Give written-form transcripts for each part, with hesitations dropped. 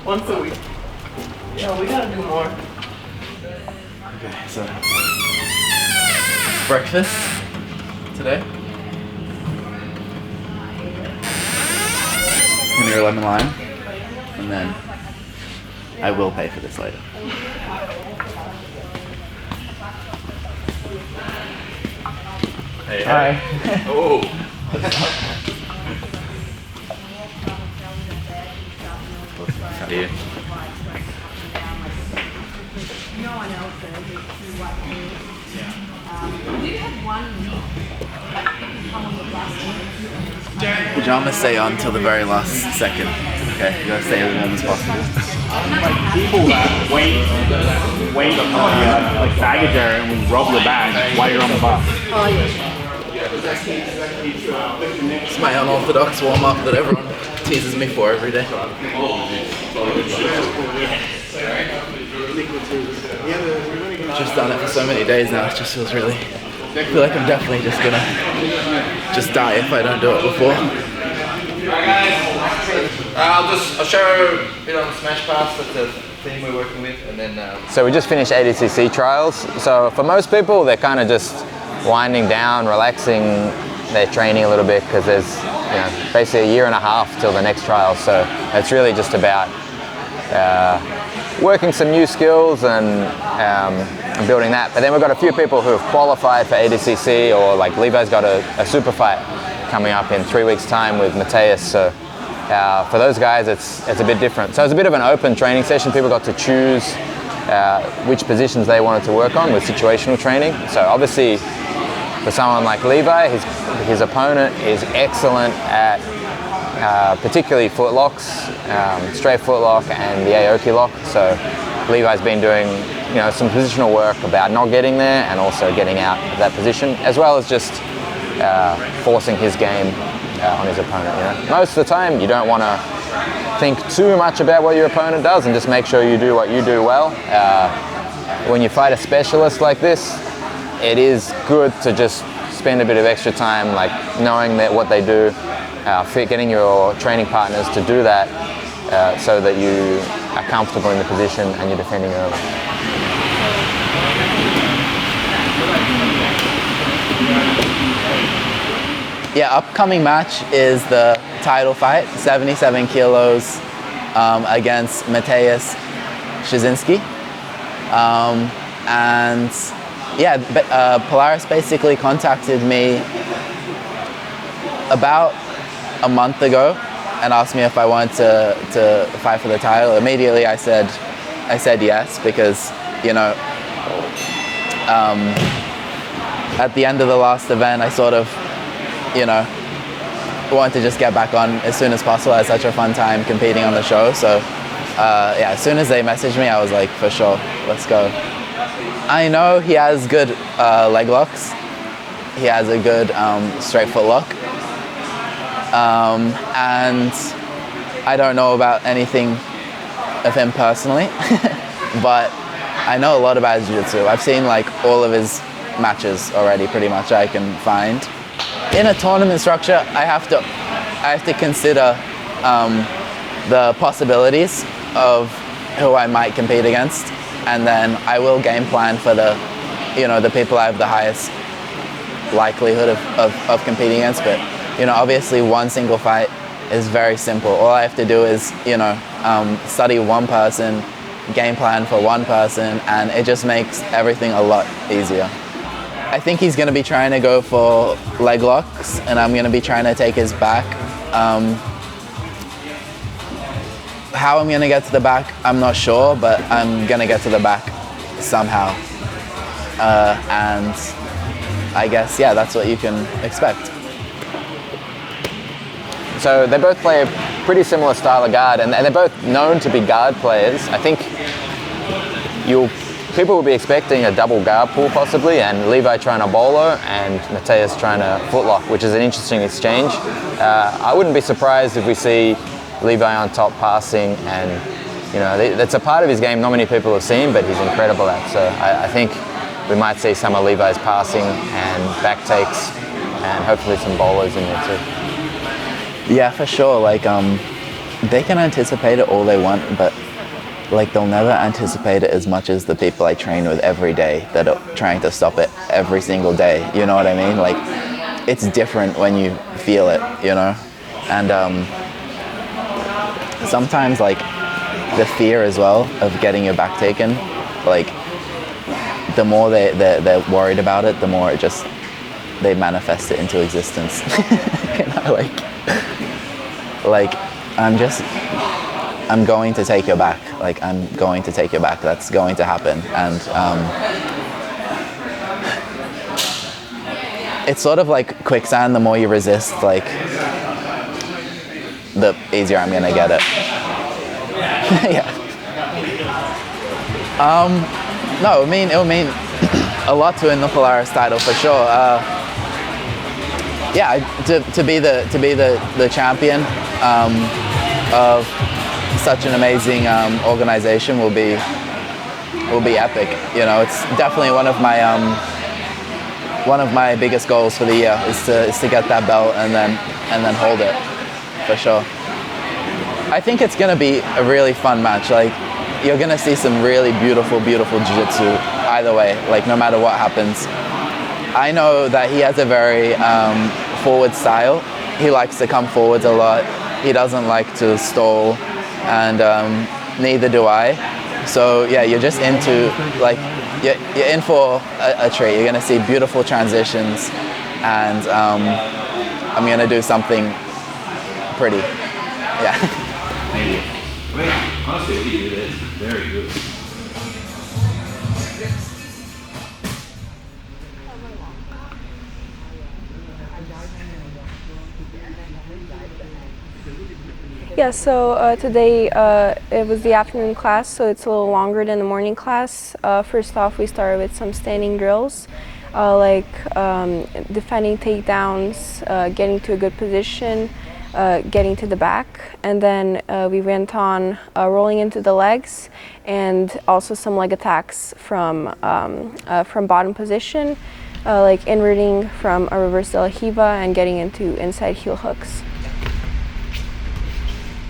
Once a week. Yeah, we gotta do more. Okay, so breakfast today. Vinegar lemon lime, and then I will pay for this later. Hey, Hi. Oh. How are you? Pajamas stay on till the very last second. Okay, you gotta stay as warm as possible. Like people that wait on your like baggage area and will rub your bag while you're on the bus. It's my unorthodox warm up that everyone teases me for every day. Just done it for so many days now. It just feels really. I feel like I'm definitely just gonna just die if I don't do it before. I'll show a bit on Smash Pass. That's the theme we're working with, and then. So we just finished ADCC trials. So for most people, they're kind of just winding down, relaxing their training a little bit because there's basically a year and a half till the next trial. So it's really just about working some new skills and building that. But then we've got a few people who have qualified for ADCC, or like Levi's got a super fight coming up in 3 weeks' time with Mateus. So for those guys, it's a bit different. So it's a bit of an open training session. People got to choose which positions they wanted to work on with situational training. So obviously, for someone like Levi, his opponent is excellent at particularly footlocks, straight footlock and the Aoki lock. So Levi's been doing some positional work about not getting there and also getting out of that position, as well as just forcing his game on his opponent. Most of the time, you don't want to think too much about what your opponent does and just make sure you do what you do well. When you fight a specialist like this, it is good to just spend a bit of extra time like knowing that what they do, getting your training partners to do that so that you are comfortable in the position and you're defending early. Yeah, upcoming match is the title fight, 77 kilos against Mateus Szczynski. And yeah, Polaris basically contacted me about a month ago and asked me if I wanted to fight for the title. Immediately I said yes, because at the end of the last event I sort of wanted to just get back on as soon as possible. I had such a fun time competing on the show. So yeah, as soon as they messaged me, I was like, for sure, let's go. I know he has good leg locks. He has a good straight foot lock. And I don't know about anything of him personally, but I know a lot about his jiu-jitsu. I've seen like all of his matches already, pretty much, I can find. In a tournament structure, I have to consider the possibilities of who I might compete against, and then I will game plan for the people I have the highest likelihood of competing against. But obviously one single fight is very simple. All I have to do is study one person, game plan for one person, and it just makes everything a lot easier. I think he's going to be trying to go for leg locks, and I'm going to be trying to take his back. How I'm going to get to the back, I'm not sure, but I'm going to get to the back somehow. And I guess, yeah, that's what you can expect. So they both play a pretty similar style of guard, and they're both known to be guard players. I think people will be expecting a double guard pull possibly, and Levi trying to bolo and Mateus trying to footlock, which is an interesting exchange. I wouldn't be surprised if we see Levi on top passing, and that's a part of his game not many people have seen, but he's incredible at. So I think we might see some of Levi's passing and back takes, and hopefully some bolos in there too. Yeah, for sure. Like they can anticipate it all they want, but like they'll never anticipate it as much as the people I train with every day that are trying to stop it every single day. You know what I mean? Like, it's different when you feel it, you know? And sometimes like the fear as well of getting your back taken, like the more they're worried about it, the more it just, they manifest it into existence. You know, like I'm going to take your back. Like, I'm going to take your back. That's going to happen. And it's sort of like quicksand. The more you resist, like, the easier I'm gonna get it. Yeah. No, it'll mean a lot to win the Polaris title for sure. Yeah, to be the champion of such an amazing organization will be epic. You know, it's definitely one of my biggest goals for the year is to get that belt and then hold it for sure. I think it's gonna be a really fun match. Like, you're gonna see some really beautiful jiu-jitsu either way. Like, no matter what happens. I know that he has a very forward style. He likes to come forwards a lot. He doesn't like to stall, and neither do I. So yeah, you're just into, like, you're in for a treat. You're gonna see beautiful transitions, and I'm gonna do something pretty. Yeah. Thank you. Wait, honestly, you did it. Very good. Yeah, so today it was the afternoon class, so it's a little longer than the morning class. First off, we started with some standing drills, like defending takedowns, getting to a good position, getting to the back, and then we went on rolling into the legs, and also some leg attacks from bottom position, like inverting from a reverse de la Riva and getting into inside heel hooks.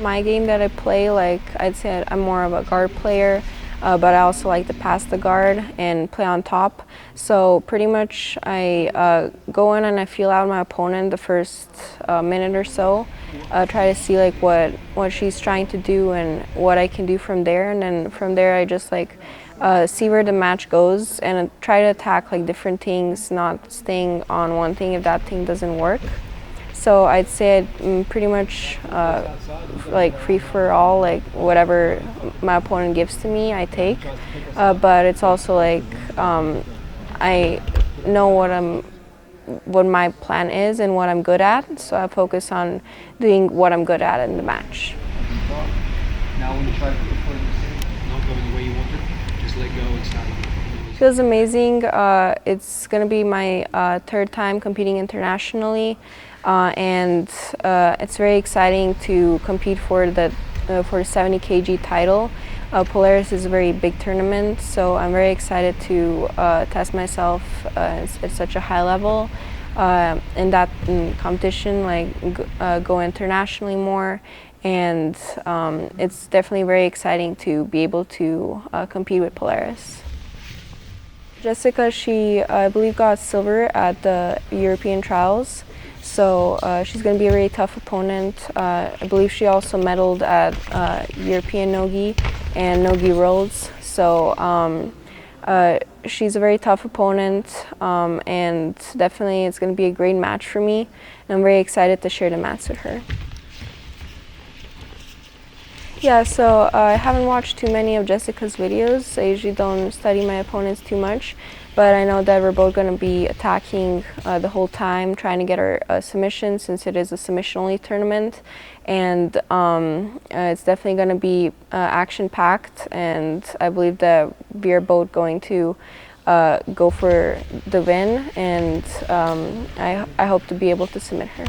My game that I play, like, I'd say I'm more of a guard player, but I also like to pass the guard and play on top. So pretty much I go in and I feel out my opponent the first minute or so, try to see like what she's trying to do and what I can do from there, and then from there I just like see where the match goes and try to attack like different things, not staying on one thing if that thing doesn't work. So I'd say I'm pretty much like free for all, like whatever my opponent gives to me, I take. But it's also like I know what my plan is and what I'm good at, so I focus on doing what I'm good at in the match. Now when you try to put your foot in the sand, not going the way you want it, just let go and start. Feels amazing. It's gonna be my third time competing internationally. And it's very exciting to compete for the 70 kg title. Polaris is a very big tournament, so I'm very excited to test myself at such a high level in that competition, like go internationally more, and it's definitely very exciting to be able to compete with Polaris. Jessica, she I believe got silver at the European trials. So she's going to be a very tough opponent. I believe she also medaled at European Nogi and Nogi Worlds. So she's a very tough opponent, and definitely it's going to be a great match for me. And I'm very excited to share the match with her. Yeah, so I haven't watched too many of Jessica's videos. I usually don't study my opponents too much. But I know that we're both going to be attacking the whole time, trying to get our submission, since it is a submission-only tournament. And it's definitely going to be action-packed, and I believe that we are both going to go for the win, and I hope to be able to submit her.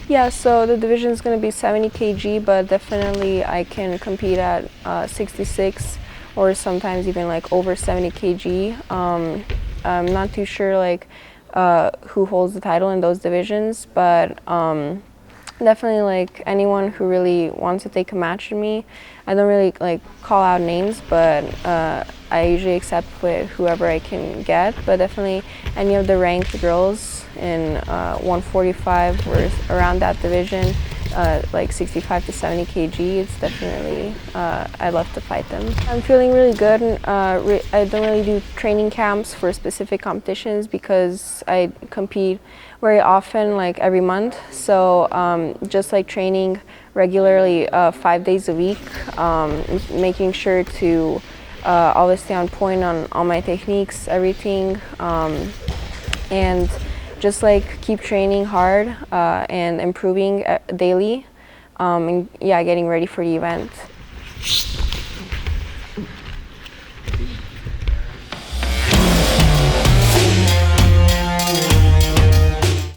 Yeah, so the division is going to be 70 kg, but definitely I can compete at 66. Or sometimes even like over 70 kg. I'm not too sure like who holds the title in those divisions, but Definitely, like anyone who really wants to take a match with me. I don't really like call out names, but I usually accept with whoever I can get. But definitely any of the ranked girls in 145 or around that division, like 65 to 70 kg, it's definitely, I love to fight them. I'm feeling really good. I don't really do training camps for specific competitions because I compete very often, like every month. So just like training regularly 5 days a week, making sure to always stay on point on all my techniques, everything, and just like keep training hard and improving daily, and yeah, getting ready for the event.